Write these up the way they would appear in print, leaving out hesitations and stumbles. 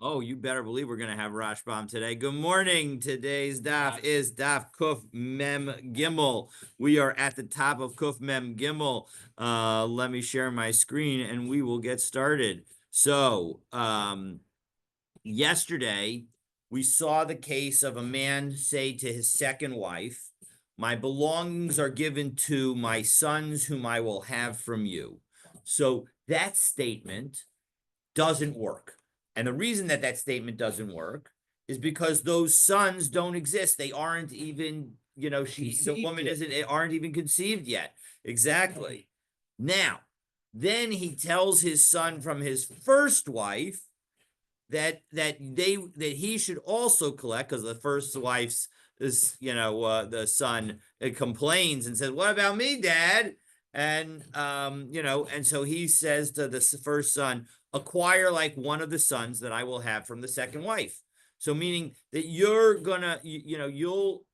Oh, you better believe we're going to have Rashbam today. Good morning. Today's daf is daf Kuf Mem Gimel. We are at the top of Kuf Mem Gimel. Let me share my screen and we will get started. So, yesterday we saw the case of a man say to his second wife, "My belongings are given to my sons, whom I will have from you." So that statement doesn't work. And the reason that that statement doesn't work is because those sons don't exist. They aren't even, the woman aren't even conceived yet. Exactly. Now, then he tells his son from his first wife that he should also collect, because the first wife's the son complains and says, "What about me, Dad?" And and so he says to the first son, "Acquire like one of the sons that I will have from the second wife." So meaning that you're gonna you'll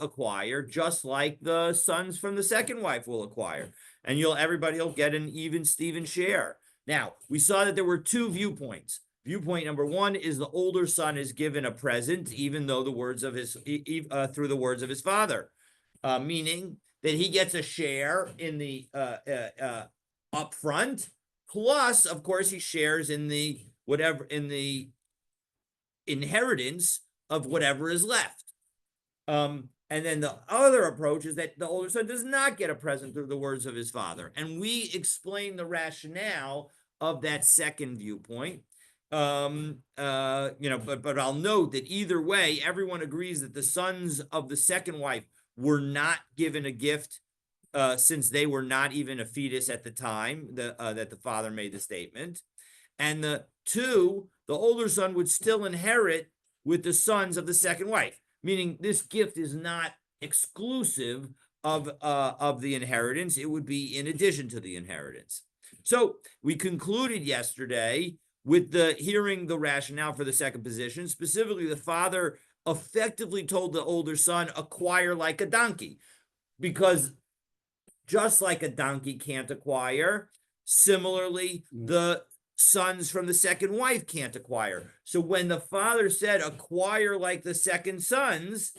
acquire just like the sons from the second wife will acquire, and everybody will get an even Steven share. Now, we saw that there were two viewpoints. Viewpoint number one is the older son is given a present, even though the words of his through the words of his father, meaning that he gets a share in the upfront. Plus, of course, he shares in the inheritance of whatever is left. And then the other approach is that the older son does not get a present through the words of his father. And we explain the rationale of that second viewpoint. But I'll note that either way, everyone agrees that the sons of the second wife were not given a gift, since they were not even a fetus at the time that the father made the statement. And the older son would still inherit with the sons of the second wife, meaning this gift is not exclusive of the inheritance. It would be in addition to the inheritance. So we concluded yesterday with hearing the rationale for the second position. Specifically, the father effectively told the older son, "Acquire like a donkey," because just like a donkey can't acquire, similarly, the sons from the second wife can't acquire. So when the father said, "Acquire like the second sons,"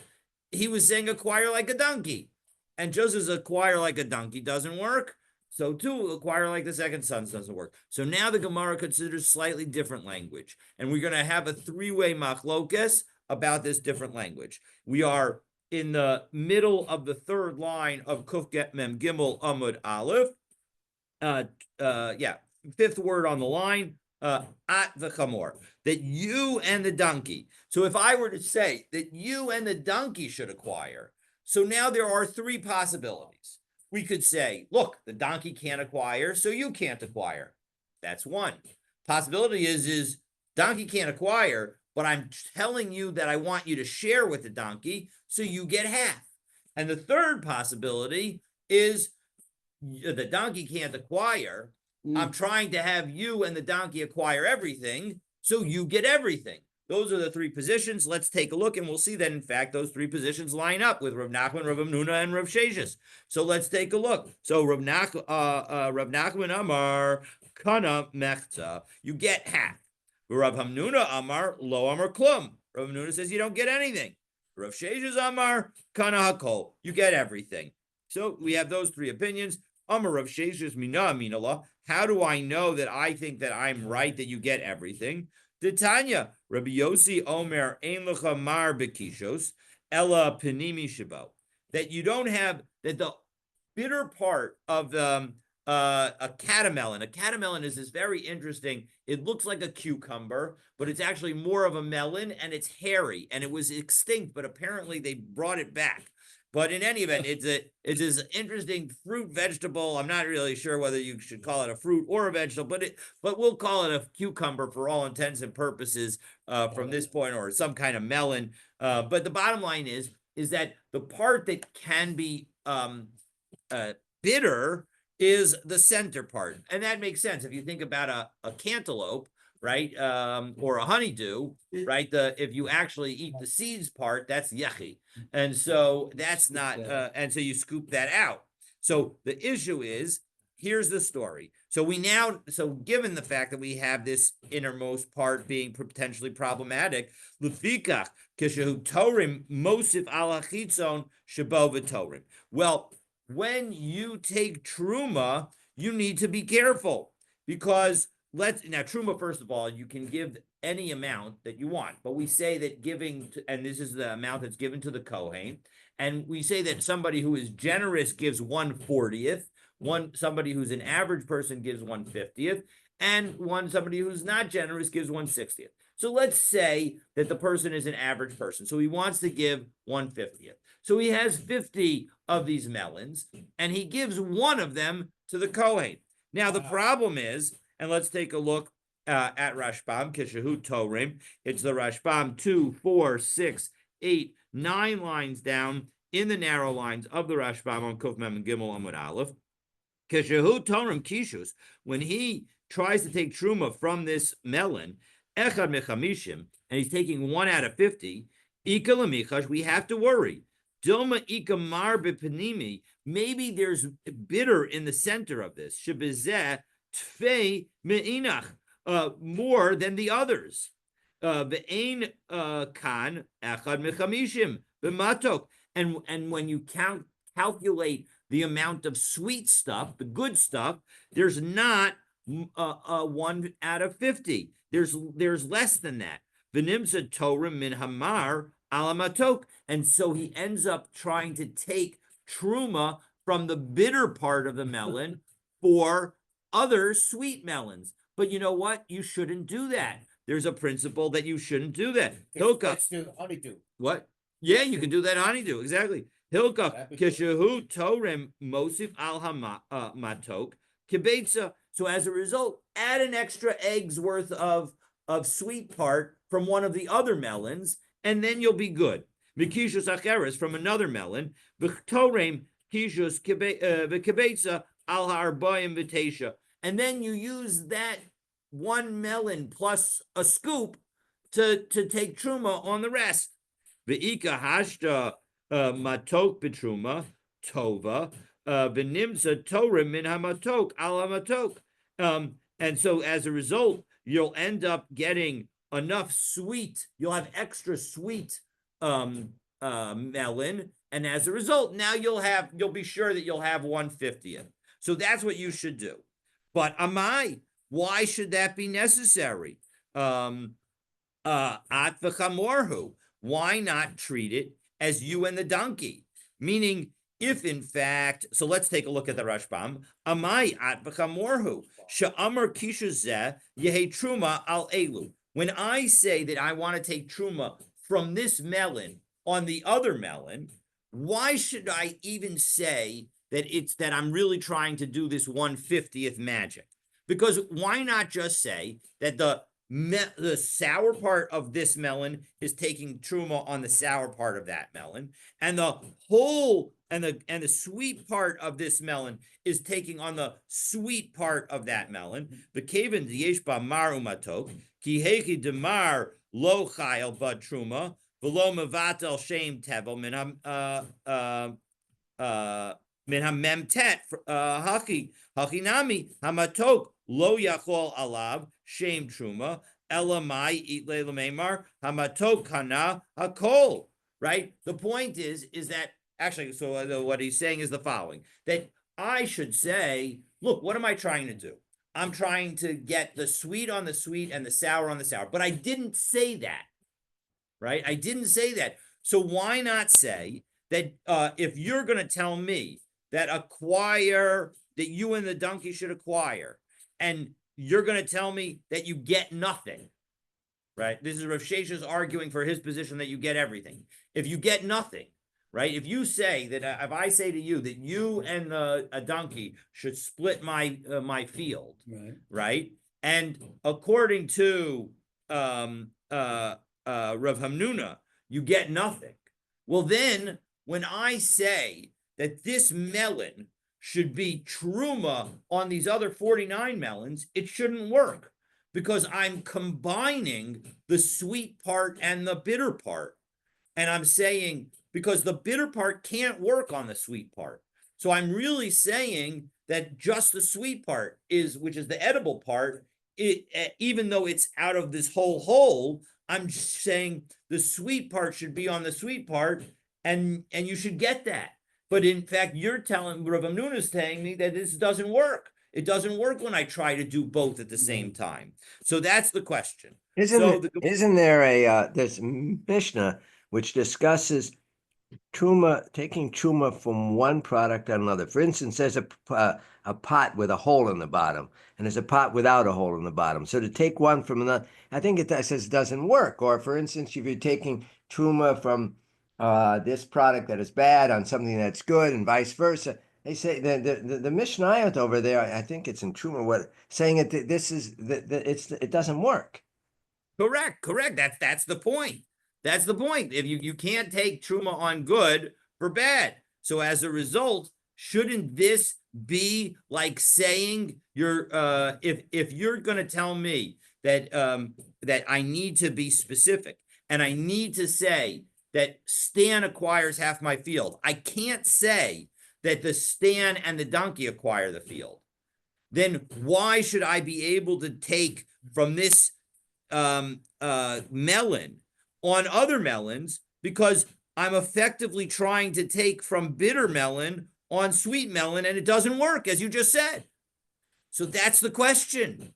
he was saying, "Acquire like a donkey." And just as acquire like a donkey doesn't work, so too, acquire like the second sons doesn't work. So now the Gemara considers slightly different language. And we're going to have a three-way machlokes about this different language. We are in the middle of the third line of Kuf Get Mem Gimel Amud Aleph. Fifth word on the line, at the chamor, that you and the donkey. So if I were to say that you and the donkey should acquire, so now there are three possibilities. We could say, look, the donkey can't acquire, so you can't acquire. That's one. Possibility is donkey can't acquire, but I'm telling you that I want you to share with the donkey, so you get half. And the third possibility is the donkey can't acquire. I'm trying to have you and the donkey acquire everything, so you get everything. Those are the three positions. Let's take a look, and we'll see that, in fact, those three positions line up with Rav Nachman, Rav Hamnuna, and Rav Sheshes. So let's take a look. So Rav Nachman Amar, Kana Mechza, you get half. Rav Hamnuna Amar, Lo Amar Klum. Rav Hamnuna says you don't get anything. Rav Sheshes Amar, Kana Hakol, you get everything. So we have those three opinions. Amar Rav Sheshes Mina Aminallah. How do I know that I think that I'm right, that you get everything? Titania, Rabbi Yossi Omer Ein Lecha Mar Bekishos Ella Penimi Shabo. That you don't have, that the bitter part of a catamelon. A catamelon is this very interesting, it looks like a cucumber, but it's actually more of a melon, and it's hairy, and it was extinct, but apparently they brought it back. But in any event, it's this interesting fruit vegetable. I'm not really sure whether you should call it a fruit or a vegetable, but we'll call it a cucumber for all intents and purposes from this point, or some kind of melon. But the bottom line is that the part that can be bitter is the center part, and that makes sense if you think about a cantaloupe, right? Or a honeydew, right? If you actually eat the seeds part, that's yucky. And so that's not, and so you scoop that out. So the issue is here's the story. So given the fact that we have this innermost part being potentially problematic, lefikach kishehu torim mosif al hachitzon shebo v'torim. Well, when you take truma, you need to be careful because now truma, first of all, you can give any amount that you want, but we say that and this is the amount that's given to the Kohen, and we say that somebody who is generous gives 1/40th, somebody who's an average person gives 1/50th, and somebody who's not generous gives 1/60th. So let's say that the person is an average person, so he wants to give 1/50th. So he has 50 of these melons, and he gives one of them to the Kohen. Now the problem is, and let's take a look at Rashbam, Kishahu Torim. It's the Rashbam 2, 4, 6, 8, 9 lines down in the narrow lines of the Rashbam on Kuf Mem and Gimel Amud Aleph. Kishahu Torim Kishus, when he tries to take truma from this melon, Echad Mechamishim, and he's taking 1 out of 50, Ika Lamichash, we have to worry. Dilma Ika Mar B'Panimi, maybe there's bitter in the center of this. Shebezeh Tfei Me'inach, more than the others. Ve'ein kan echad mechamishim b'matok, and when you calculate the amount of sweet stuff, the good stuff, there's not 1 out of 50. There's less than that. V'nimsa Torah min hamar alamatok, and so he ends up trying to take truma from the bitter part of the melon for other sweet melons. But you know what? You shouldn't do that. There's a principle that you shouldn't do that. Hilka. Let's do honeydew. What? Yeah, you can do that honeydew. Exactly. Hilka. Kishahu torem mosif al matok kibetza. So as a result, add an extra egg's worth of sweet part from one of the other melons, and then you'll be good. Mikishus acheres from another melon. V'torem kishus v'kibetza al ha'arbayim v'teisha. And then you use that 1 melon plus a scoop to take truma on the rest. Ve'ika hashta matok betruma tova v'nimsa torah min hamatok al hamatok. And so as a result, you'll end up getting enough sweet. You'll have extra sweet melon, and as a result, now you'll be sure that you'll have 1/50th. So that's what you should do. But amai, why should that be necessary? At v'chamorhu, why not treat it as you and the donkey? Meaning, if in fact, so let's take a look at the Rashbam. Amai at v'chamorhu, she'amar kishuzeh yehe truma al elu. When I say that I want to take truma from this melon on the other melon, why should I even say that I'm really trying to do this 1/50th magic? Because why not just say that the sour part of this melon is taking truma on the sour part of that melon, and the whole and the sweet part of this melon is taking on the sweet part of that melon. The kaven yesh ba mar umatok ki hechi demar lo chayel bad truma v'lo mevatel shem tevel min hamemtet haki hamatok lo yachol alav shem truma elamai itle lememar hamatok kana hakol. Right. The point is that actually, so what he's saying is the following: that I should say, look, what am I trying to do? I'm trying to get the sweet on the sweet and the sour on the sour. But I didn't say that. Right. I didn't say that. So why not say that if you're going to tell me that you and the donkey should acquire, and you're going to tell me that you get nothing, right? This is Rav Sheshes arguing for his position that you get everything. If you get nothing, right? If you say that, if I say to you that you and a donkey should split my field, right? And according to Rav Hamnuna, you get nothing. Well, then when I say that this melon should be truma on these other 49 melons, it shouldn't work, because I'm combining the sweet part and the bitter part. And I'm saying, because the bitter part can't work on the sweet part. So I'm really saying that just the sweet part which is the edible part, even though it's out of this whole, I'm saying the sweet part should be on the sweet part, and you should get that. But in fact, you're telling Rav Amnun is telling me that this doesn't work. It doesn't work when I try to do both at the same time. So that's the question. Isn't there a there's Mishnah which discusses taking truma from one product to another? For instance, there's a pot with a hole in the bottom, and there's a pot without a hole in the bottom. So to take one from another, I think it says it doesn't work. Or for instance, if you're taking truma from this product that is bad on something that's good, and vice versa. They say the Mishnayot over there, I think it's in Truma, saying it doesn't work. Correct. That's the point. That's the point. If you can't take truma on good for bad. So as a result, shouldn't this be like saying if you're going to tell me that that I need to be specific and I need to say that Stan acquires half my field, I can't say that the Stan and the donkey acquire the field. Then why should I be able to take from this melon on other melons, because I'm effectively trying to take from bitter melon on sweet melon, and it doesn't work, as you just said. So that's the question.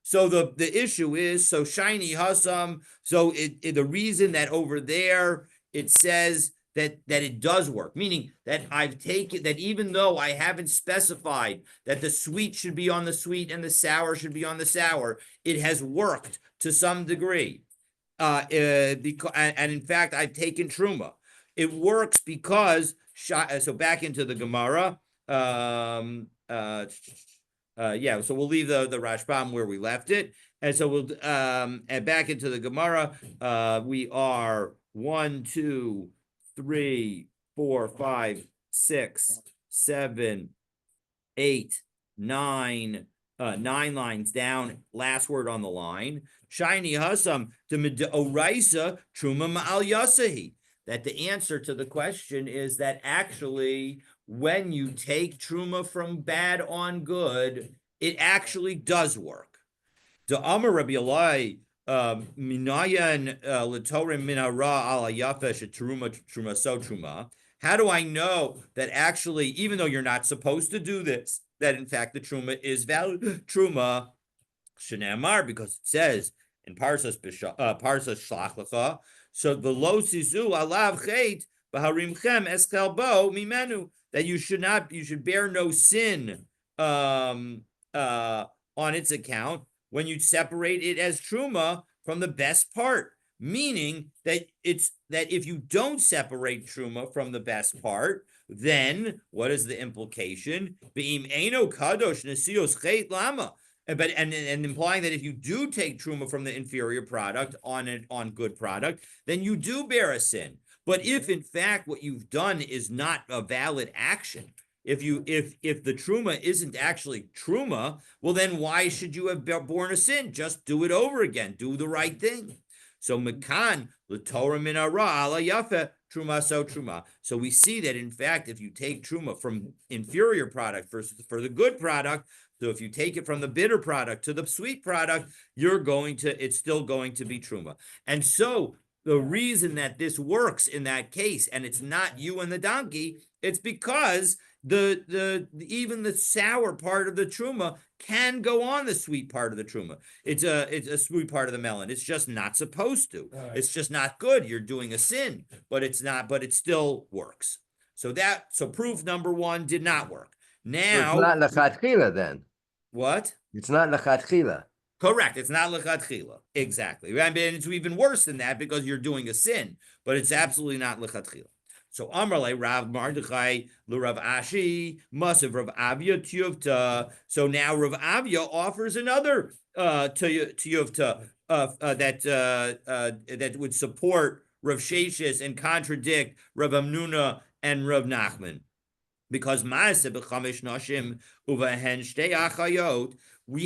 So the issue is, so shiny Hassam, so the reason that over there it says that it does work, meaning that I've taken that even though I haven't specified that the sweet should be on the sweet and the sour should be on the sour, it has worked to some degree. Because, and in fact, I've taken truma. It works because so back into the Gemara. Yeah, so we'll leave the Rashbam where we left it, and so we'll and back into the Gemara. We are 1, 2, 3, 4, 5, 6, 7, 8, 9. 9 lines down, last word on the line. Shiny Hassam to Oraisa Truma Ma'al Yasahi. That the answer to the question is that actually, when you take Truma from bad on good, it actually does work. The Amar Rabbi Elai Minayan Latorim Minara Ala Yafesh Truma So Truma. How do I know that actually, even though you're not supposed to do this, that in fact the truma is valid truma? Shenamar, because it says in Parsas Shlach Lecha, so the lo sizu alav chet b'harimchem eskelbo mimenu, that you should bear no sin on its account when you separate it as truma from the best part. Meaning that if you don't separate truma from the best part, then what is the implication? Be'im eno kadosh nesios chet lama. But and implying that if you do take truma from the inferior product on good product, then you do bear a sin. But if in fact what you've done is not a valid action, if the truma isn't actually truma, well then why should you have borne a sin? Just do it over again. Do the right thing. So mekan l'torah min hara ala yafe truma so truma. So we see that in fact, if you take truma from inferior product for the good product, so if you take it from the bitter product to the sweet product, it's still going to be truma. And so the reason that this works in that case, and it's not you and the donkey, it's because even the sour part of the truma can go on the sweet part of the truma. It's a sweet part of the melon. It's just not supposed to. Right. It's just not good. You're doing a sin, but it's not. But it still works. So proof number 1 did not work. Now so it's not lechatchila then. What? It's not lechatchila. Correct. It's not lechatchila. Exactly. I mean, it's even worse than that because you're doing a sin, but it's absolutely not lechatchila. So Amarle Rav Mardechai Rav Ashi Masav Rav Avia Tiyuvta. So now Rav Avia offers another Tiyuvta that would support Rav Sheshes and contradict Rav Amnuna and Rav Nachman. Because we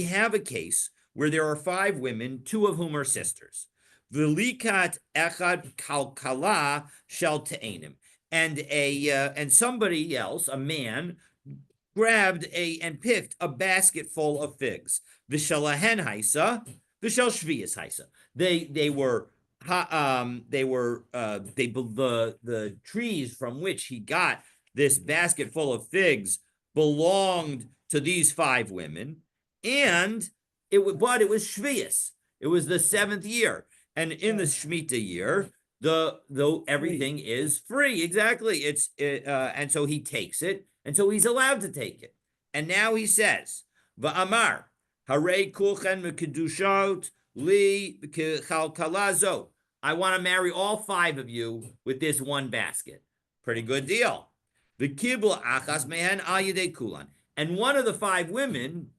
have a case where there are 5 women, 2 of whom are sisters. V'likat echad kalkala shel te'enim. And somebody else, a man, grabbed and picked a basket full of figs. V'shalahen haisa, v'shel shvius haisa. They were the trees from which he got this basket full of figs belonged to these 5 women, and it was shvius. It was the 7th year, and in the Shemitah year, though everything is free. Exactly. And so he takes it, and so he's allowed to take it. And now he says, "Va'amar harei kulchen mekedushot li kalazo." I want to marry all 5 of you with this one basket. Pretty good deal. V'kibul achas mehen al yedei kulan. And one of the 5 women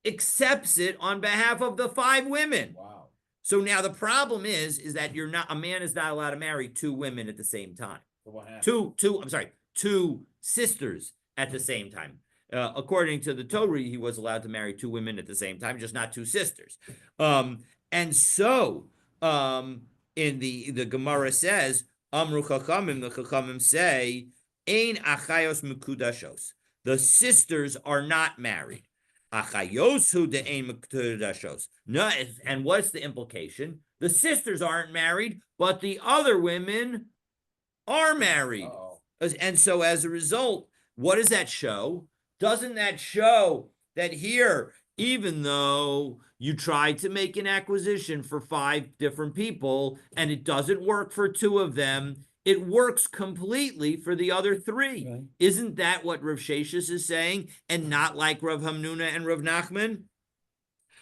accepts it on behalf of the 5 women. Wow. So now the problem is that a man is not allowed to marry 2 women at the same time. So what happened? Two sisters at the same time. According to the Torah, he was allowed to marry 2 women at the same time, just not 2 sisters. And so in the Gemara says, Amru Chachamim, the Chachamim say, Ein achayos mekudashos. The sisters are not married. Achayosu de ein mekudashos. No, and what's the implication? The sisters aren't married, but the other women are married. Uh-oh. And so as a result, what does that show? Doesn't that show that here, even though you tried to make an acquisition for 5 different people and it doesn't work for 2 of them, it works completely for the other 3. Right. Isn't that what Rav Sheshis is saying, and not like Rav Hamnuna and Rav Nachman?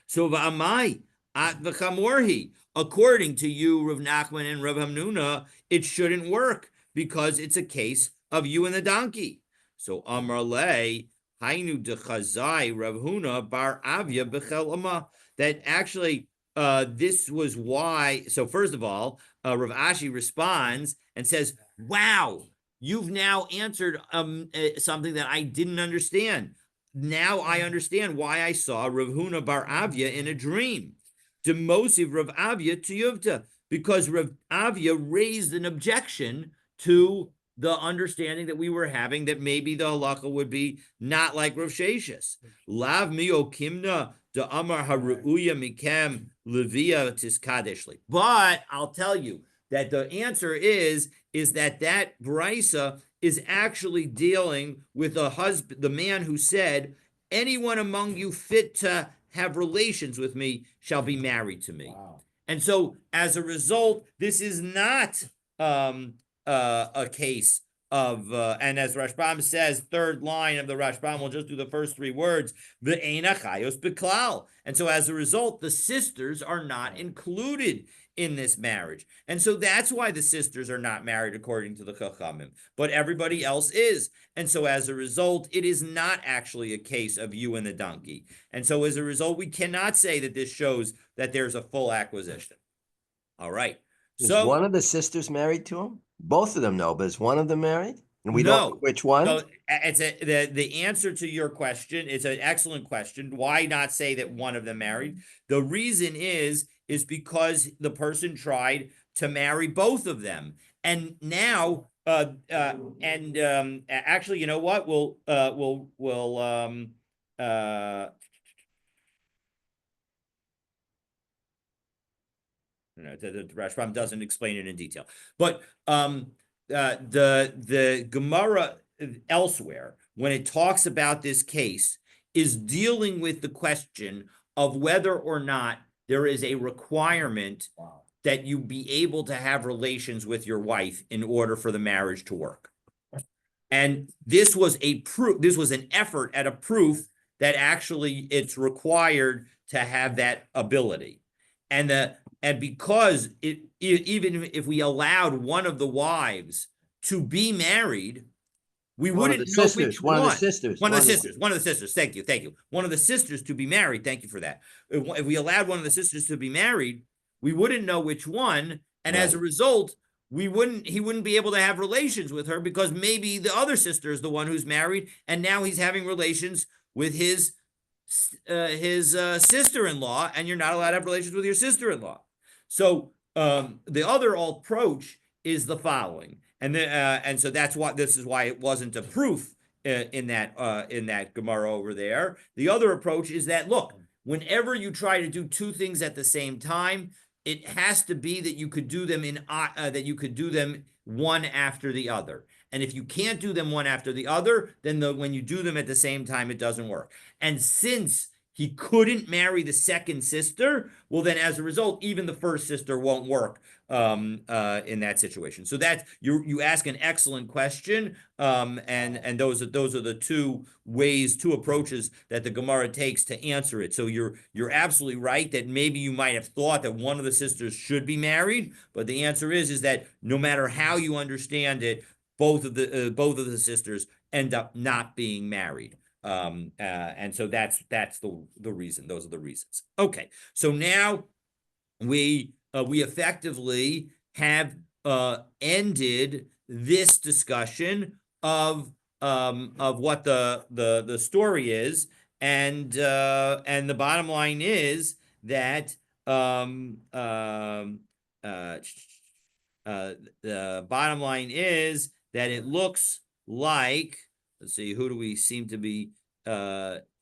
So v'amai at v'chamorhi. According to you, Rav Nachman and Rav Hamnuna, it shouldn't work because it's a case of you and the donkey. So Amar Le Hainu dechazai Rav Huna bar Avya b'chel ama. That actually this was why. So first of all, Rav Ashi responds and says, "Wow, you've now answered something that I didn't understand. Now I understand why I saw Rav Huna bar Avya in a dream. Demosiv Rav Avya to Yuvta, because Rav Avya raised an objection to the understanding that we were having that maybe the halacha would be not like Rav Sheshis. Lav mio kimna de amar haruya mikem levia tiskadeshli." But I'll tell you that the answer is that brisa is actually dealing with the man who said, "Anyone among you fit to have relations with me shall be married to me." Wow. And so as a result, this is not a case of, and as Rashbam says, 3rd line of the Rashbam, we'll just do the first 3 words, v'ein achayos b'klal. And so as a result, the sisters are not included in this marriage. And so that's why the sisters are not married according to the Chachamim, but everybody else is. And so as a result, it is not actually a case of you and the donkey. And so as a result, we cannot say that this shows that there's a full acquisition. All right. Is So one of the sisters married to him? Both of them know, but is one of them married? And we No. don't know which one? So it's the answer to your question. It's an excellent question. Why not say that one of them married? The reason is because the person tried to marry both of them, and now actually, you know what? We'll the Rashbam doesn't explain it in detail, but the Gemara elsewhere, when it talks about this case, is dealing with the question of whether or not there is a requirement Wow. that you be able to have relations with your wife in order for the marriage to work. And this was a proof, this was an effort at a proof that actually it's required to have that ability. And because even if we allowed one of the wives to be married, we wouldn't know which one. One of the sisters. One of the sisters. Thank you. One of the sisters to be married. Thank you for that. If we allowed one of the sisters to be married, we wouldn't know which one. And as a result, he wouldn't be able to have relations with her because maybe the other sister is the one who's married. And now he's having relations with his sister-in-law, and you're not allowed to have relations with your sister-in-law. So the other approach is the following, and so that's why this is why it wasn't a proof in that Gemara over there. The other approach is that, look, whenever you try to do two things at the same time, it has to be that you could do them one after the other. And if you can't do them one after the other, then when you do them at the same time, it doesn't work. And since he couldn't marry the second sister, well, then as a result, even the first sister won't work in that situation. So you ask an excellent question, and those are the two approaches that the Gemara takes to answer it. So you're absolutely right that maybe you might have thought that one of the sisters should be married, but the answer is that no matter how you understand it, both of the sisters end up not being married. And so that's the reason. Those are the reasons. Okay, so now we effectively have ended this discussion of what the story is, and the bottom line is that the bottom line is that it looks like, let's see, who do we seem to be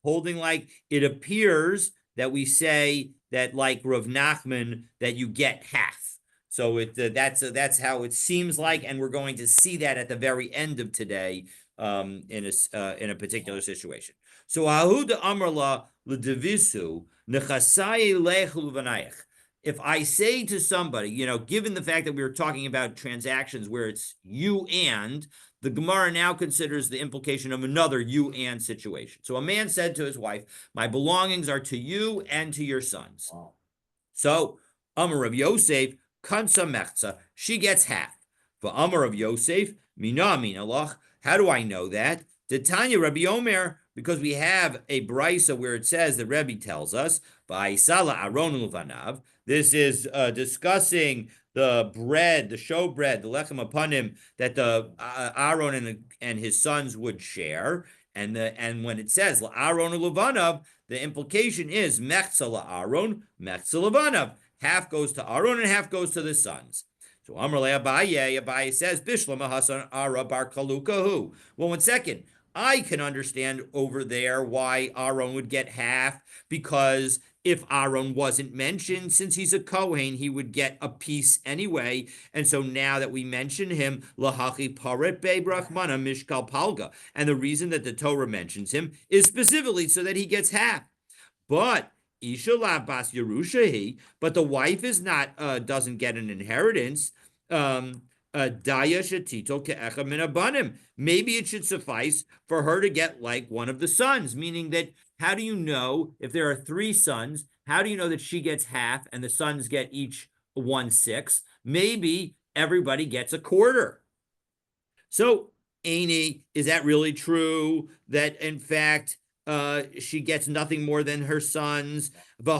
holding like? It appears that we say that, like Rav Nachman, that you get half. So that's how it seems like, and we're going to see that at the very end of today in a particular situation. So Ahuda Amrla l'devisu nechasai lechul v'nayach. If I say to somebody, given the fact that we were talking about transactions where it's you and, the Gemara now considers the implication of another you and situation. So a man said to his wife, my belongings are to you and to your sons. Wow. So Amar of Yosef, Kansa Mechza, she gets half. For Amar of Yosef, Mina Minalach, how do I know that? The Tanya Rabbi Omer, because we have a brisa where it says, the Rebbe tells us, Ba'isala Aron Luvanav. This is discussing the bread, the showbread, the lechem upon him, that the Aaron and his sons would share. And when it says Aaron Levanav, the implication is mechza Aaron, mechza Levanav. Half goes to Aaron and half goes to the sons. So Amar le Abaye says Bishlam Hasan Ara Bar Kalukahu. Well, 1 second. I can understand over there why Aaron would get half, because if Aaron wasn't mentioned, since he's a Kohen, he would get a piece anyway. And so now that we mention him, Lahachi Paret Be Brachmana Mishkal Palga. And the reason that the Torah mentions him is specifically so that he gets half. But Isha Labas Yerushahi, but the wife is not doesn't get an inheritance. Maybe it should suffice for her to get like one of the sons, meaning that how do you know if there are 3 sons? How do you know that she gets half and the sons get each 1/6? Maybe everybody gets a quarter. So, Aini, is that really true? That in fact she gets nothing more than her sons. We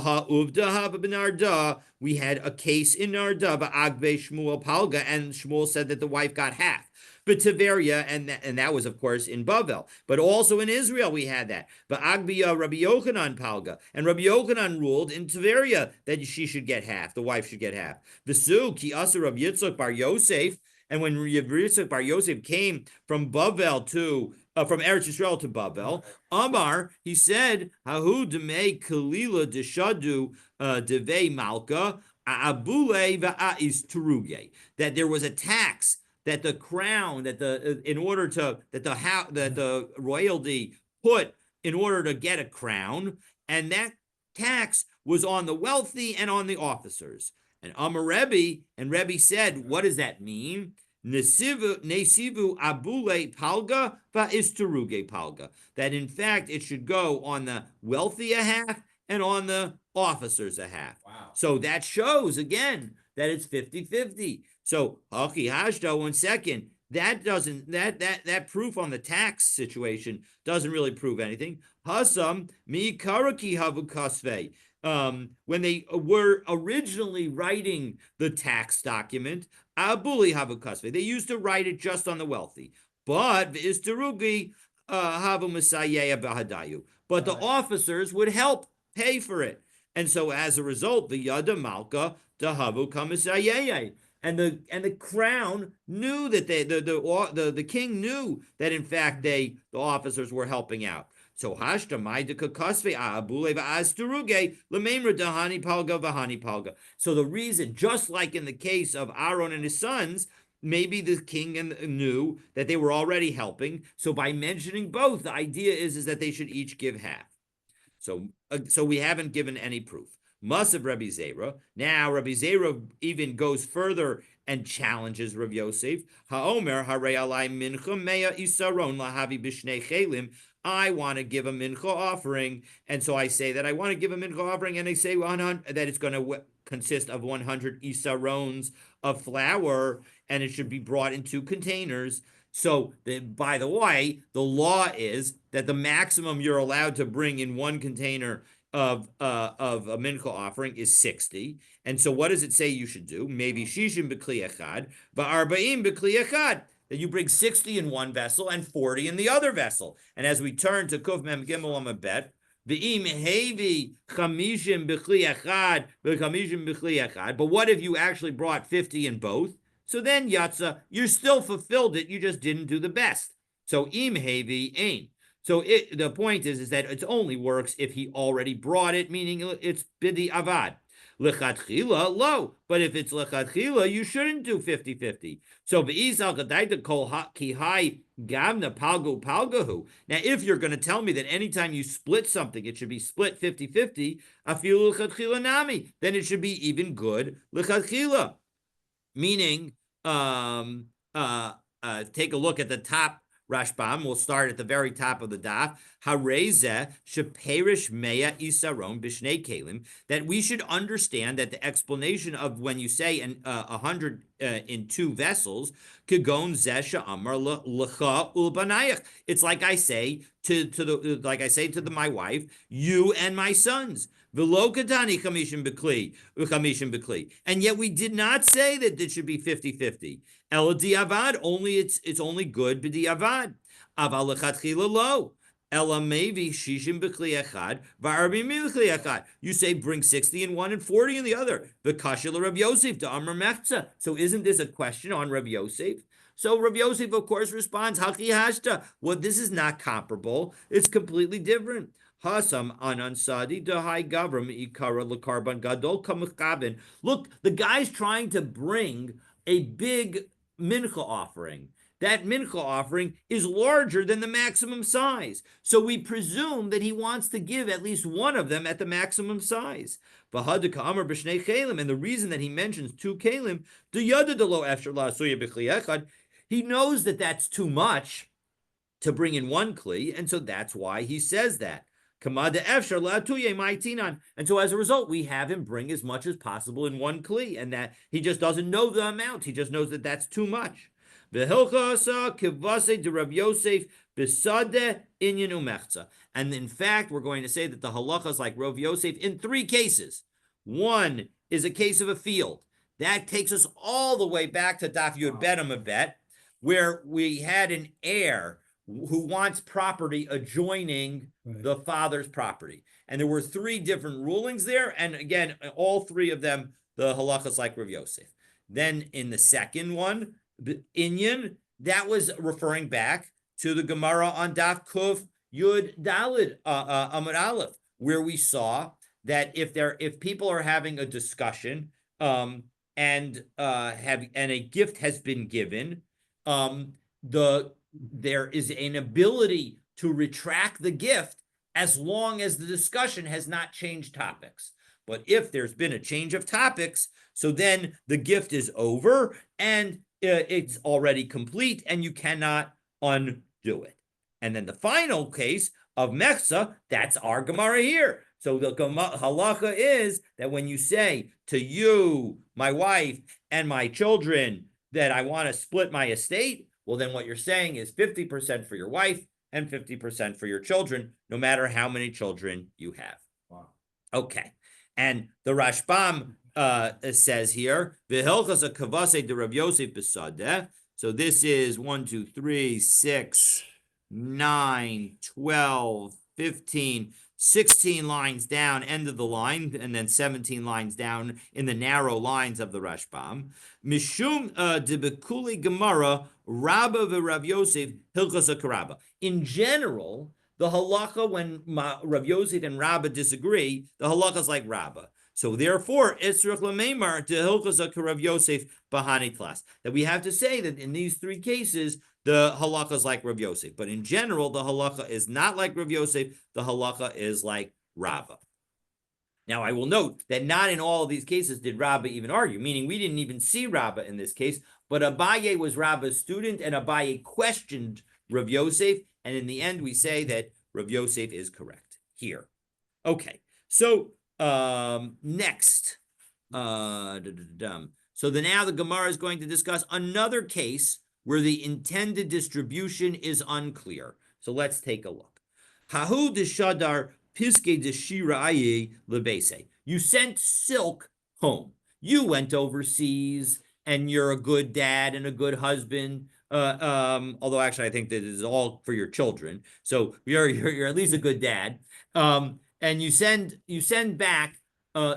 had a case in Narda, Agbe Shmuel Palga, and Shmuel said that the wife got half. But Tiveria, and that was, of course, in Bavel. But also in Israel, we had that. But Agbiya Rabbi Yochanan Palga. And Rabbi Yochanan ruled in Tiveria that she should get half, the wife should get half. Visu, Ki Asa Rabbi Yitzchak Bar Yosef. And when Rabbi Yitzchak Bar Yosef came from Bavel from Eretz Yisrael to Bavel, Amar, he said, Hahu Demei Kalila Deshadu Devei Malka, Abule Va'is Teruge. That there was a tax that the crown, that the royalty put in order to get a crown, and that tax was on the wealthy and on the officers. And Amar Rebbe, and Rebbe said, what does that mean? Nesivu abule palga va'isteruge palga. That in fact it should go on the wealthy a half and on the officers a half. Wow. So that shows again that it's 50-50. So Haki Hashda, 1 second. That doesn't that proof on the tax situation doesn't really prove anything. Hasam mi karaki havu kasve. When they were originally writing the tax document, abuli havu kasve, they used to write it just on the wealthy. But v'isterugi havu masayeya bahadayu. But the officers would help pay for it. And so as a result, the Yada Malka Dahavu Kamisayeye. and the crown knew that the king knew that in fact the officers were helping out. So hashta maidika kasve abule va'azduruge lememra dahani palga vahani palga. So the reason, just like in the case of Aaron and his sons, maybe the king knew that they were already helping. So by mentioning both, the idea is that they should each give half. So we haven't given any proof. Masav Rabbi Zera. Now Rabbi Zera even goes further and challenges Rav Yosef. Haomer harei alai mincha mea isaron lahavi b'shnei chelim. I want to give a mincha offering, and so I say that I want to give a mincha offering, and I say 100 that it's going to consist of 100 isarons of flour, and it should be brought in 2 containers. So, by the way, the law is that the maximum you're allowed to bring in one container of a mincha offering is 60. And so what does it say you should do? Maybe shishim b'kli echad, va'arba'im b'kli echad. That you bring 60 in one vessel and 40 in the other vessel. And as we turn to Kuf Mem Gimel Amabet, v'im hevi chamishim b'kli echad, v'chamishim b'kli echad. But what if you actually brought 50 in both? So then Yatza, you still fulfilled it, you just didn't do the best. So im hevi ain. So the point is that it only works if he already brought it, meaning it's bidi avad. Lechatchila, low. But if it's lechatchila, you shouldn't do 50-50. So v'izal gadaita kol kihai gavna palgu palgahu. Now, if you're going to tell me that anytime you split something, it should be split 50-50, afilu lechatchila nami, then it should be even good lechatchila. Meaning, take a look at the top Rashbam. We'll start at the very top of the daf. Hareze sheperish meya isaron b'shnei kelim. That we should understand that the explanation of when you say 100 in 2 vessels, kagon zesha amar lecha ulbanayach. It's like I say to my wife, you and my sons. And yet we did not say that it should be 50-50. El diavad, only it's only good b'diavad. Aval lechatchila lo. Ela mevi shishim b'kli echad v'arbim b'kli echad. You say bring 60 in one and 40 in the other. V'kashil Rav Yosef to Amar Mechza. So isn't this a question on Rav Yosef? So Rav Yosef, of course, responds, Haki hashta. Well, this is not comparable. It's completely different. Hasam anansadi dehai gavram ikara lekarban gadol kamukabin. Look, the guy's trying to bring a big mincha offering. That mincha offering is larger than the maximum size. So we presume that he wants to give at least one of them at the maximum size. And the reason that he mentions 2 kelim, he knows that that's too much to bring in 1 kli, and so that's why he says that. And so as a result, we have him bring as much as possible in 1 kli, and that he just doesn't know the amount. He just knows that that's too much. And in fact, we're going to say that the halacha is like Rav Yosef in 3 cases. One is a case of a field. That takes us all the way back to Daf Yud Bet Amabet, where we had an heir who wants property adjoining the father's property. And there were 3 different rulings there. And again, all 3 of them, the halacha is like Rav Yosef. Then in the second one, the Inyan, that was referring back to the Gemara on Daf Kuf Yud Dalid Amud Aleph, where we saw that if people are having a discussion and a gift has been given, there is an ability to retract the gift as long as the discussion has not changed topics. But if there's been a change of topics, so then the gift is over and it's already complete and you cannot undo it. And then the final case of Mechza, that's our Gemara here. So the halacha is that when you say to you, my wife, and my children that I want to split my estate, well, then what you're saying is 50% for your wife and 50% for your children, no matter how many children you have. Wow. Okay. And the Rashbam says here, V'hilchas kavase de Rav Yosef b'sadeh. So this is 1, 2, 3, 6, 9, 12, 15, 16 lines down, end of the line, and then 17 lines down in the narrow lines of the Rashbam. Mishum debekuli Gemara Rabba v'Rav Yosef Hilchos HaKarabba. In general, the halacha when Rav Yosef and Rabba disagree, the halacha is like Rabba. So therefore, Itzrich Lameimar to Hilchos HaKarav Yosef Bahani Klas. That we have to say that in these three cases, the halacha is like Rav Yosef. But in general, the halacha is not like Rav Yosef. The halacha is like Rabba. Now, I will note that not in all of these cases did Rabba even argue, meaning we didn't even see Rabba in this case, but Abaye was Rabba's student, and Abaye questioned Rav Yosef, and in the end, we say that Rav Yosef is correct here. Okay, so next. So now the Gemara is going to discuss another case where the intended distribution is unclear. So let's take a look. Hahu deshadar piske deshiraye lebese. You sent silk home. You went overseas, and you're a good dad and a good husband. Although actually I think that is all for your children. So you're at least a good dad. And you send back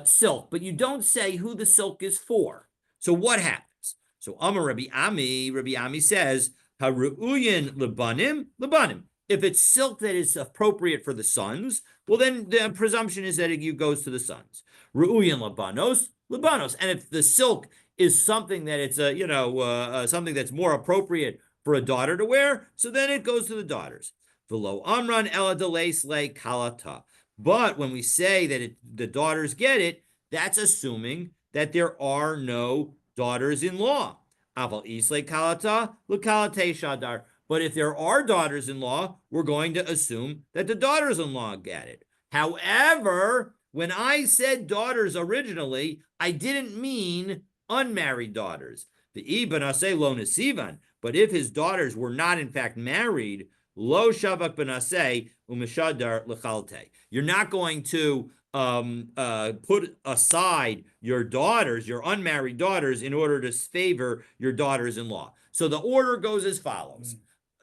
silk, but you don't say who the silk is for. So what happens? So Amar Rabbi Ami says, Haru'uyin lebanim. If it's silk that is appropriate for the sons, well, then the presumption is that it goes to the sons. Ru'uyin lebanos. And if the silk is something that it's something that's more appropriate for a daughter to wear, so then it goes to the daughters. V'lo amran ela deleis le kalata. But when we say that the daughters get it, that's assuming that there are no daughters-in-law. Aval isle kalata l'kalate shadar. But if there are daughters-in-law, we're going to assume that the daughters-in-law get it. However, when I said daughters originally, I didn't mean unmarried daughters. The ibn asay lo nesivan. But if his daughters were not in fact married, lo shavak benaseh umeshadar lechalte. You're not going to put aside your daughters, your unmarried daughters, in order to favor your daughters-in-law. So the order goes as follows.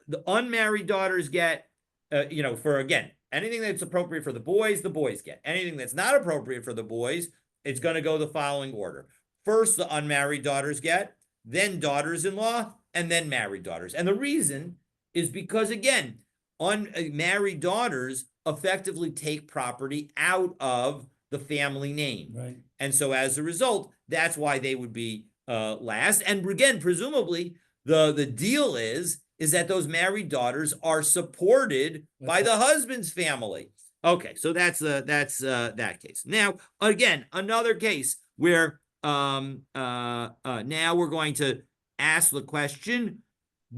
The unmarried daughters get, for, again, anything that's appropriate for the boys get. Anything that's not appropriate for the boys, it's going to go the following order. First, the unmarried daughters get, then daughters-in-law, and then married daughters. And the reason is because, again, unmarried daughters effectively take property out of the family name. Right. And so as a result, that's why they would be last. And again, presumably, the deal is that those married daughters are supported by the husband's family. Okay, so that's that case. Now, again, another case where now we're going to ask the question,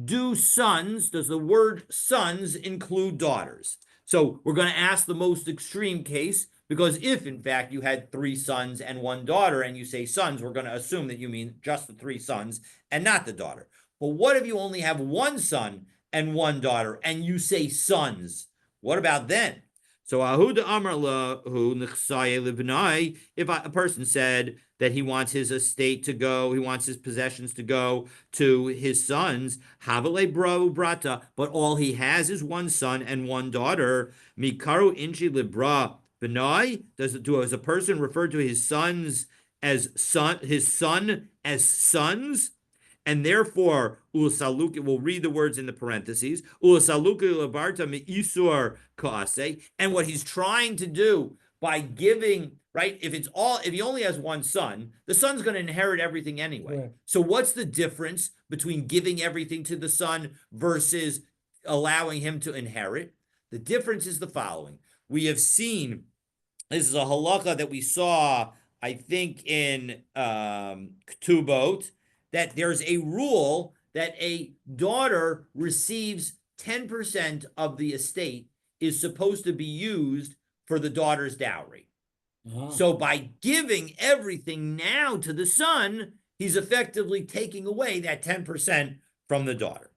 does the word sons include daughters? So we're going to ask the most extreme case, because if, in fact, you had 3 sons and 1 daughter, and you say sons, we're going to assume that you mean just the 3 sons and not the daughter. But what if you only have 1 son and 1 daughter, and you say sons? What about then? So if a person said that he wants his estate to go, he wants his possessions to go to his sons, havale bro brata, but all he has is 1 son and 1 daughter, mikaru inchi libra benai, does a person refer to his sons as sons? And therefore, ulasaluki, we'll read the words in the parentheses, ulasaluki labarta meisur kaase. And what he's trying to do by giving, right, if he only has 1 son, the son's going to inherit everything anyway. Right. So what's the difference between giving everything to the son versus allowing him to inherit? The difference is the following. We have seen, this is a halakha that we saw, I think, in Ketubot, that there's a rule that a daughter receives 10% of the estate is supposed to be used for the daughter's dowry. Uh-huh. So by giving everything now to the son, he's effectively taking away that 10% from the daughter.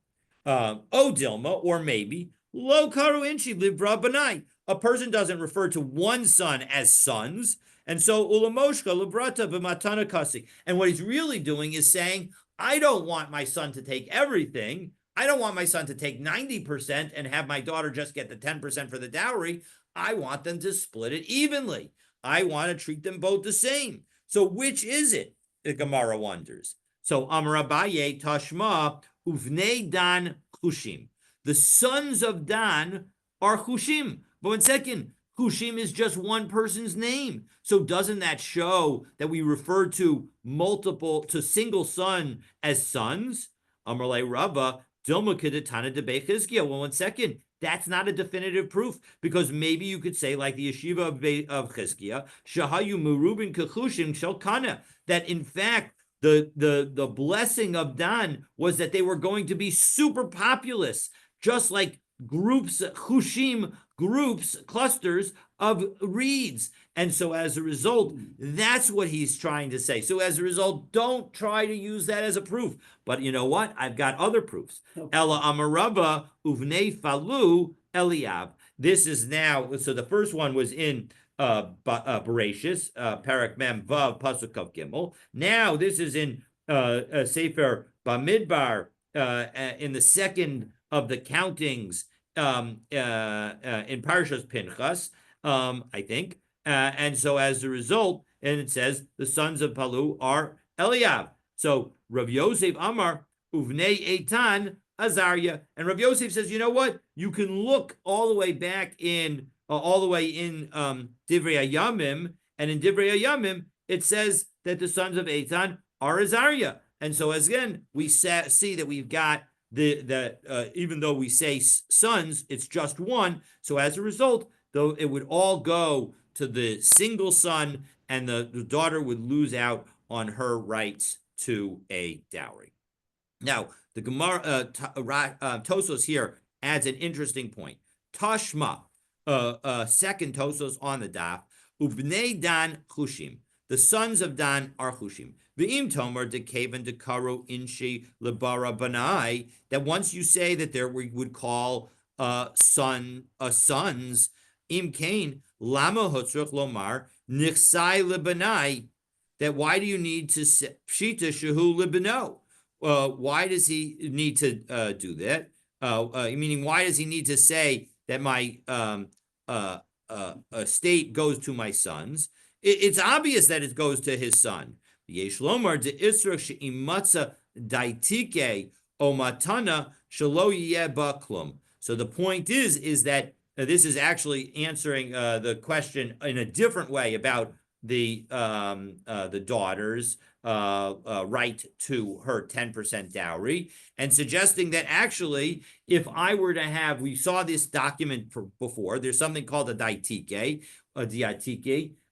Dilma, or maybe, lo karu inchi libra banai. A person doesn't refer to 1 son as sons, and so ulamoshka librata b'matana kasi. And what he's really doing is saying, I don't want my son to take everything. I don't want my son to take 90% and have my daughter just get the 10% for the dowry. I want them to split it evenly. I want to treat them both the same. So which is it? The Gemara wonders. So Amar Abaye Tashma Uvnei Dan Chushim. The sons of Dan are Chushim. But one second, Hushim is just one person's name. So doesn't that show that we refer to single son as sons? Amarle Rabba, Dilma Kedetana de Bechizkiah. Well, one second. That's not a definitive proof, because maybe you could say, like the yeshiva of Chizkiah, Shahayu Merubin Kechushim Shelkana, that in fact the blessing of Dan was that they were going to be super populous, just like groups, Chushim groups, clusters of reeds. And so as a result, that's what he's trying to say. So as a result, don't try to use that as a proof. But you know what? I've got other proofs. Ella Amarava Uvnei Falu Eliab. This is now, so the first one was in Bereshis, Parak Mem Vav Pasuk of Gimel. Now this is in Sefer Bamidbar, in the second of the countings, in Parshas Pinchas, I think. And so as a result, and it says the sons of Palu are Eliab. So Rav Yosef Amar Uvnei Eitan Azariah, and Rav Yosef says, you know what? You can look all the way back in Divrei Hayamim, and in Divrei Hayamim it says that the sons of Eitan are Azariah. And so as again, we see that we've got even though we say sons, it's just one. So as a result, though, it would all go to the single son, and the daughter would lose out on her rights to a dowry. Now, the Gemara Tosos here adds an interesting point. Tashma, second Tosos on the daf, Uvnei Dan Chushim. The sons of Dan are Chushim. V'im Tomer dekaven dekaro inshi lebara banai. That once you say that there we would call sons, im kain lama hotzrach lomar nichsai lebanai. That why do you need to say pshita shehu lebano? Why does he need to do that? Meaning, why does he need to say that my estate goes to my sons? It's obvious that it goes to his son. Yesh lomar de isra she'imatza daitike omatana shelo yeh baklum. So the point is that this is actually answering the question in a different way about the daughter's right to her 10% dowry, and suggesting that actually, if I were to have, we saw this document before, there's something called a daitike,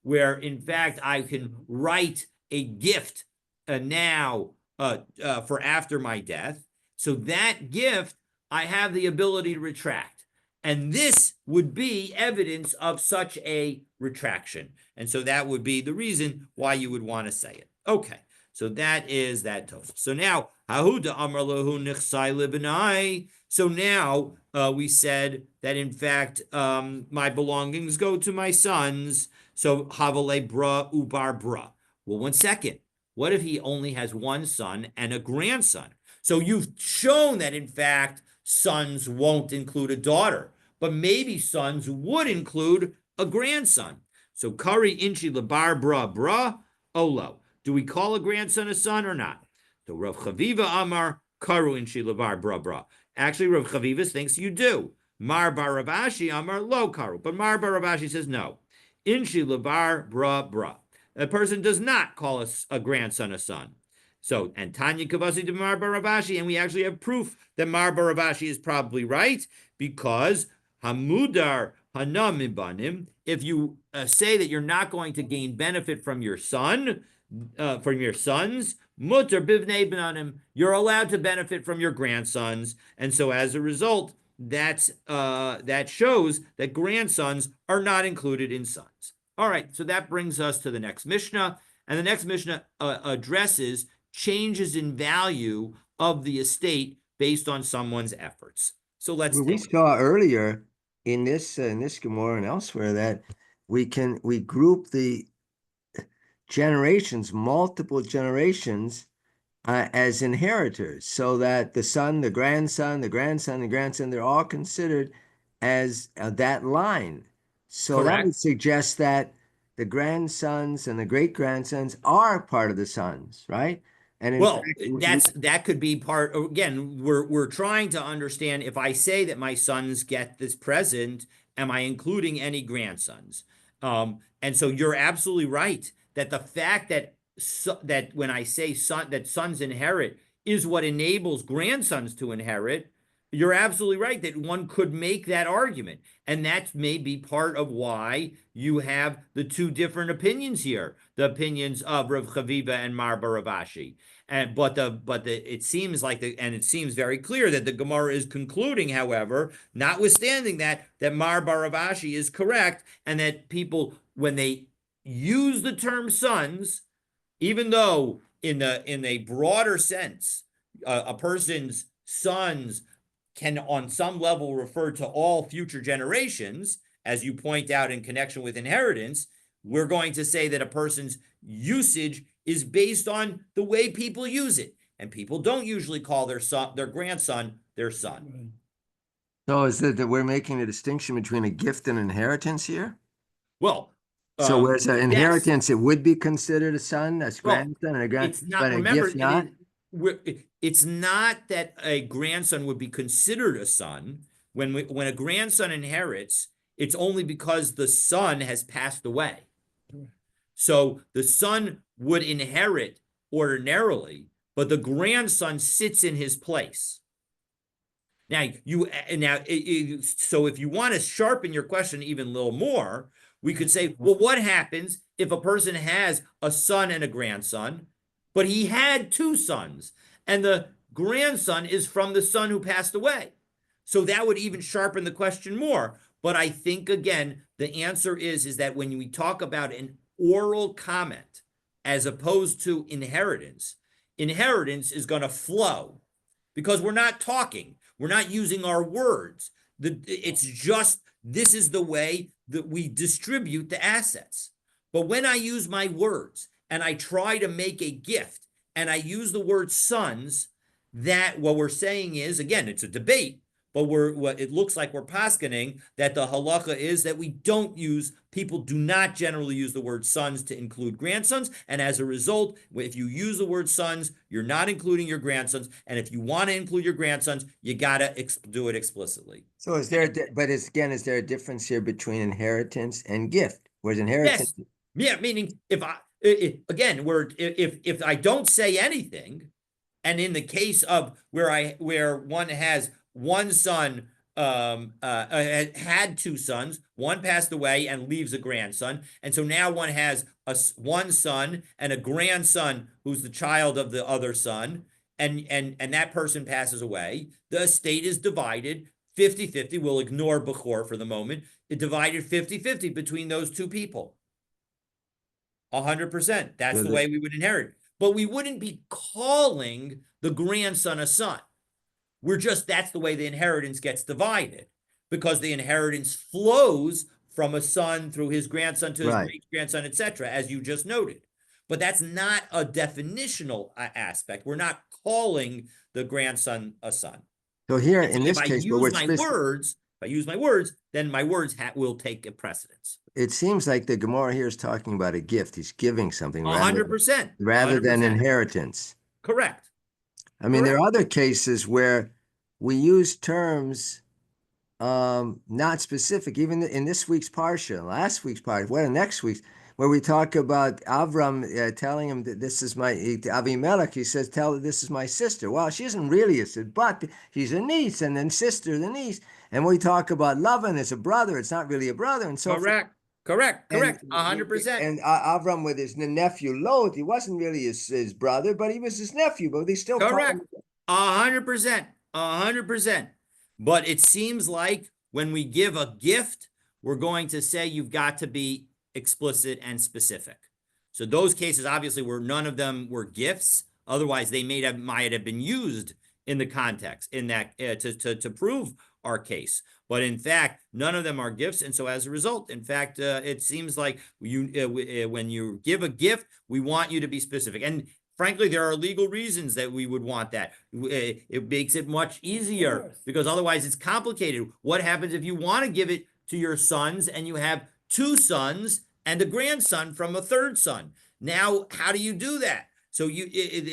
where in fact I can write a gift now for after my death. So that gift I have the ability to retract. And this would be evidence of such a retraction. And so that would be the reason why you would want to say it. Okay, so that is that Tosfos. So now, Hahuda Amar Lahu Nichsai Libnai. So now we said that in fact my belongings go to my sons. So Havale Bra Ubar Bra. Well, one second. What if he only has one son and a grandson? So you've shown that in fact sons won't include a daughter, but maybe sons would include a grandson. So Kari Inchi Labar Bra Bra Olo. Do we call a grandson a son or not? So Rav Chaviva Amar Karu Inchi Labar Bra Bra. Actually, Rav Chaviva thinks you do. Mar Baravashi Amar Lo Karu. But Mar Baravashi says no. Inchi Labar Bra Bra. A person does not call a grandson a son. So, and Tanya Kavasi to Mar Baravashi, and we actually have proof that Mar Baravashi is probably right, because Hamudar Hanam Ibanim, if you say that you're not going to gain benefit from your son, from your sons, Mutar Bivnei Benanim, you're allowed to benefit from your grandsons. And so as a result, that shows that grandsons are not included in sons. All right, so that brings us to the next Mishnah, and the next Mishnah addresses changes in value of the estate based on someone's efforts. So let's. We saw earlier in this Gemara and elsewhere that we group the generations, multiple generations, as inheritors, so that the son, the grandson, the grandson, the grandson, they're all considered as that line. So that would Correct. suggest that the grandsons and the great grandsons are part of the sons, right? And in Well, fact, that could be part, again, we're trying to understand if I say that my sons get this present, am I including any grandsons? And so you're absolutely right that the fact that that when I say that sons inherit is what enables grandsons to inherit, you're absolutely right that one could make that argument. And that may be part of why you have the two different opinions here, the opinions of Rav Chaviva and Mar Baravashi. And it seems like it seems very clear that the Gemara is concluding, however, notwithstanding that Mar Baravashi is correct, and that people, when they use the term sons, even though in a broader sense, a person's sons can on some level refer to all future generations, as you point out in connection with inheritance, we're going to say that a person's usage is based on the way people use it. And people don't usually call their son, their grandson, their son. so is it that we're making a distinction between a gift and inheritance here? Well, So whereas an yes. inheritance, it would be considered a son, that's Well, grandson, and a grand, it's not, but a remember, gift not? it's not that a grandson would be considered a son. When a grandson inherits, it's only because the son has passed away. So the son would inherit ordinarily, but the grandson sits in his place. So if you want to sharpen your question even a little more, we could say, well, what happens if a person has a son and a grandson, but he had two sons, and the grandson is from the son who passed away? So that would even sharpen the question more. But I think, again, the answer is that when we talk about an oral comment as opposed to inheritance, inheritance is going to flow because we're not talking. We're not using our words. It's just this is the way that we distribute the assets. But when I use my words and I try to make a gift and I use the word sons, that what we're saying is, again, it's a debate, but what it looks like we're poskening that the halacha is that people do not generally use the word sons to include grandsons, and as a result, if you use the word sons, you're not including your grandsons, and if you want to include your grandsons, you gotta do it explicitly. So is there, but again, is there a difference here between inheritance and gift? Whereas inheritance, Yes, yeah, meaning again, if I don't say anything, and in the case of where one has one son, had two sons, one passed away and leaves a grandson, and so now one has one son and a grandson who's the child of the other son, and that person passes away. The estate is divided 50-50. We'll ignore Bechor for the moment. It divided 50-50 between those two people. 100%. That's the way we would inherit. But we wouldn't be calling the grandson a son. That's the way the inheritance gets divided, because the inheritance flows from a son through his grandson to his great grandson, etc., as you just noted. But that's not a definitional aspect. We're not calling the grandson a son. So here And so in this case, but we're if I use my words, then my words will take a precedence. it seems like the Gemara here is talking about a gift. He's giving something 100%. rather than inheritance. Correct. I mean, there are other cases where we use terms not specific, even in this week's parsha, last week's parsha, well, next week's, where we talk about Avram telling him that this is Avimelech, he says, tell her this is my sister. Well, she isn't really a sister, but she's a niece, and then sister, the niece. And we talk about Lavan as a brother, it's not really a brother, and so forth. Correct. 100%. And Avram with his nephew Lot, he wasn't really his brother, but he was his nephew, but they still correct. 100%. 100%. But it seems like when we give a gift, we're going to say you've got to be explicit and specific. So those cases, obviously, none of them were gifts. Otherwise, they might have been used in the context in that to prove our case. But in fact, none of them are gifts, and so as a result, in fact, it seems like when you give a gift, we want you to be specific. And frankly, there are legal reasons that we would want that. It makes it much easier because otherwise it's complicated. What happens if you want to give it to your sons, and you have two sons and a grandson from a third son. Now, how do you do that? So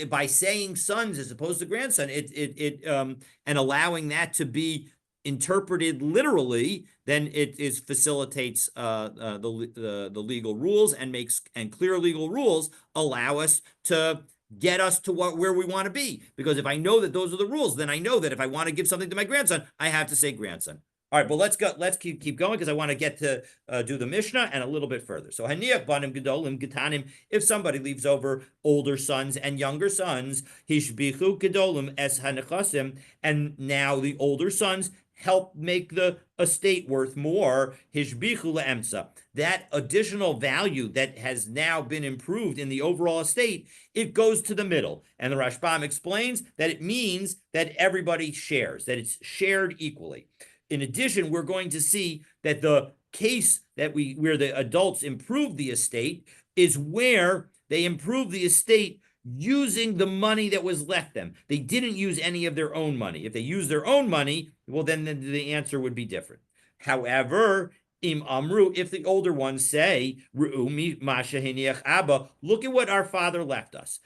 by saying sons as opposed to grandson, and allowing that to be interpreted literally, then it facilitates the legal rules, and makes, and clear legal rules allow us to get us to where we want to be. Because if I know that those are the rules, then I know that if I want to give something to my grandson, I have to say grandson. All right, but let's go. Let's keep going, because I want to get to do the Mishnah and a little bit further. So haniach banim gedolim getanim. If somebody leaves over older sons and younger sons, hishbichu gedolim es hanechasim, and now the older sons help make the estate worth more. Hishbichu leemsa. That additional value that has now been improved in the overall estate, it goes to the middle. And the Rashbam explains that it means that everybody shares, that it's shared equally. In addition, we're going to see that the case that where the adults improve the estate is where they improve the estate using the money that was left them. They didn't use any of their own money. If they used their own money, well, then the answer would be different. However, im amru, if the older ones say, Ru'u masha hiniach abba, look at what our father left us.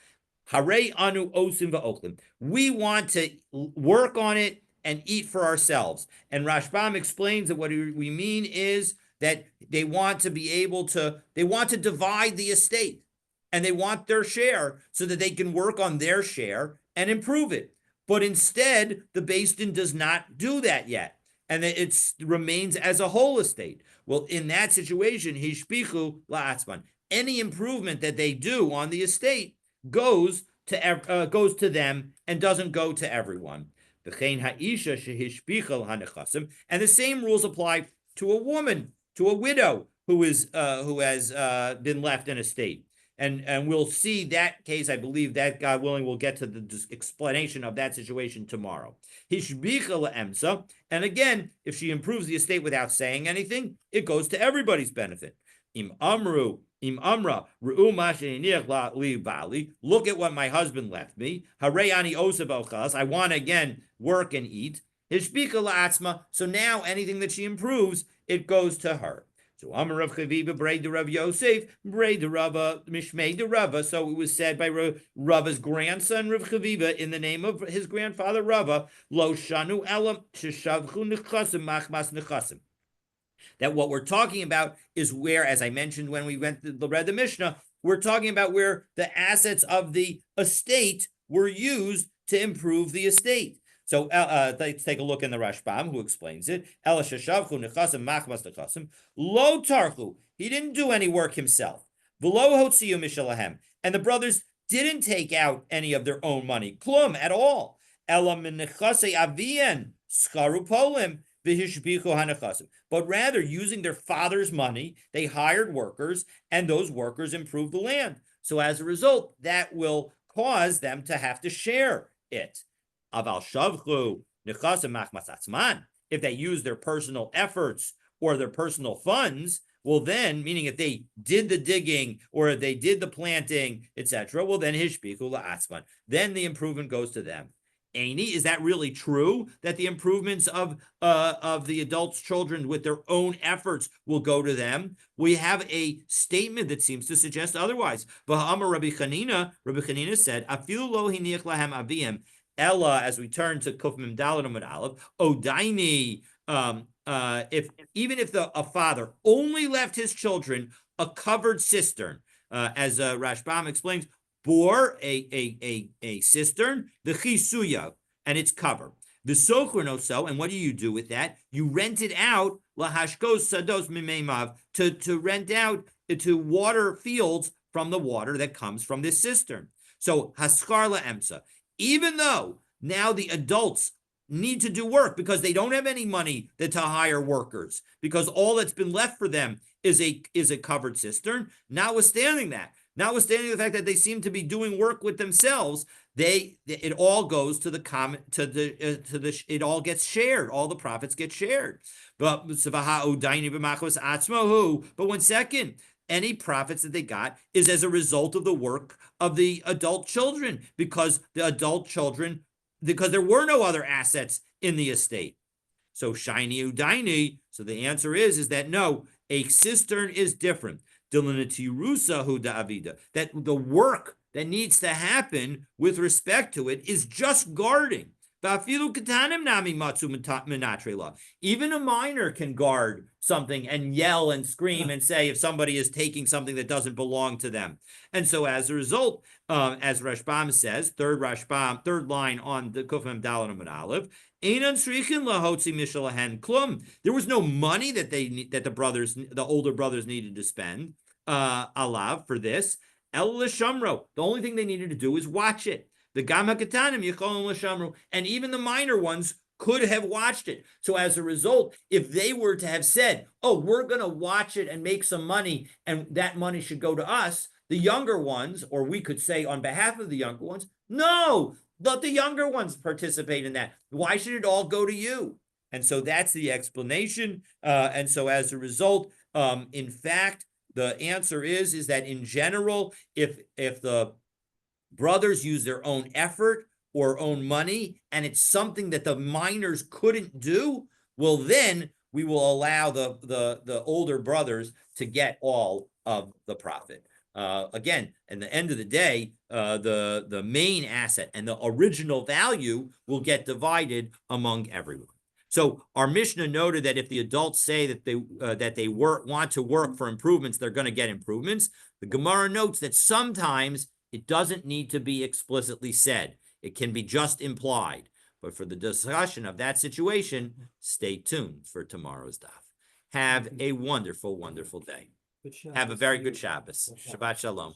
Hare anu osim va'oklim. We want to work on it and eat for ourselves. And Rashbam explains that what we mean is that they want to be able to, they want to divide the estate, and they want their share so that they can work on their share and improve it. But instead, the Beis Din does not do that yet, and it remains as a whole estate. Well, in that situation, hishpichu la'atzman. Any improvement that they do on the estate goes to them and doesn't go to everyone. And the same rules apply to a woman, to a widow who has been left an estate. And we'll see that case. I believe that, God willing, we'll get to the explanation of that situation tomorrow. And again, if she improves the estate without saying anything, it goes to everybody's benefit. Im amra, look at what my husband left me. I want to again work and eat. So now anything that she improves, it goes to her. So Amar Rav Chaviva, Brei de Rav Yosef, Brei de Rava, Mishmei de Rava. So it was said by Rava's grandson, Rav Chaviva, in the name of his grandfather Rava, Lo Shanu Elam Sheshavchu Nechasim Machmas Nechasim. That what we're talking about is where, as I mentioned when we read the Mishnah, we're talking about where the assets of the estate were used to improve the estate. So let's take a look in the Rashbam, who explains it. Lo tarchu. He didn't do any work himself. V'lo hotziu mishalahem. And the brothers didn't take out any of their own money. Klum at all. Ela min nechasei avien skaru polim. But rather, using their father's money, they hired workers, and those workers improved the land. So as a result, that will cause them to have to share it. If they use their personal efforts or their personal funds, well then, meaning if they did the digging or if they did the planting, etc., well then then the improvement goes to them. Aini, is that really true that the improvements of the adults' children with their own efforts will go to them? We have a statement that seems to suggest otherwise. V'ha'amar Rabbi Chanina said, "Afilu lo hiniach lahem avim." Ella, as we turn to Kuf Mem Daled Amud Aleph, Odaini, if a father only left his children a covered cistern, as Rashbam explains, bore a cistern, the chisuya, and it's covered. The sochronoso, and what do you do with that? You rent it out, lahashkos sados mimeimav, to rent out to water fields from the water that comes from this cistern. So haskar laemsa. Even though now the adults need to do work because they don't have any money to hire workers, because all that's been left for them is a covered cistern. Notwithstanding the fact that they seem to be doing work with themselves, it all goes to it all gets shared. All the profits get shared. But 1 second. Any profits that they got is as a result of the work of the adult children, because there were no other assets in the estate. So shiny udaini. So the answer is that no, a cistern is different. That the work that needs to happen with respect to it is just guarding. Even a minor can guard something and yell and scream and say if somebody is taking something that doesn't belong to them. And so as a result, as Rashbam says, third line on the Kufim Dalan Amud Aleph, there was no money that the older brothers needed to spend alav for this. The only thing they needed to do is watch it. The Gama Katanim Yicholim L'Shamru, and even the minor ones could have watched it. So as a result, if they were to have said, "Oh, we're going to watch it and make some money, and that money should go to us," the younger ones, or we could say on behalf of the younger ones, no, let the younger ones participate in that. Why should it all go to you? And so that's the explanation. And so as a result, in fact, the answer is that in general, if the brothers use their own effort or own money, and it's something that the minors couldn't do, well, then we will allow the older brothers to get all of the profit. Again, in the end of the day, the main asset and the original value will get divided among everyone. So our Mishnah noted that if the adults say that they want to work for improvements, they're going to get improvements. The Gemara notes that sometimes it doesn't need to be explicitly said. It can be just implied. But for the discussion of that situation, stay tuned for tomorrow's daf. Have a wonderful, wonderful day. Have a very good Shabbos. Shabbat Shalom.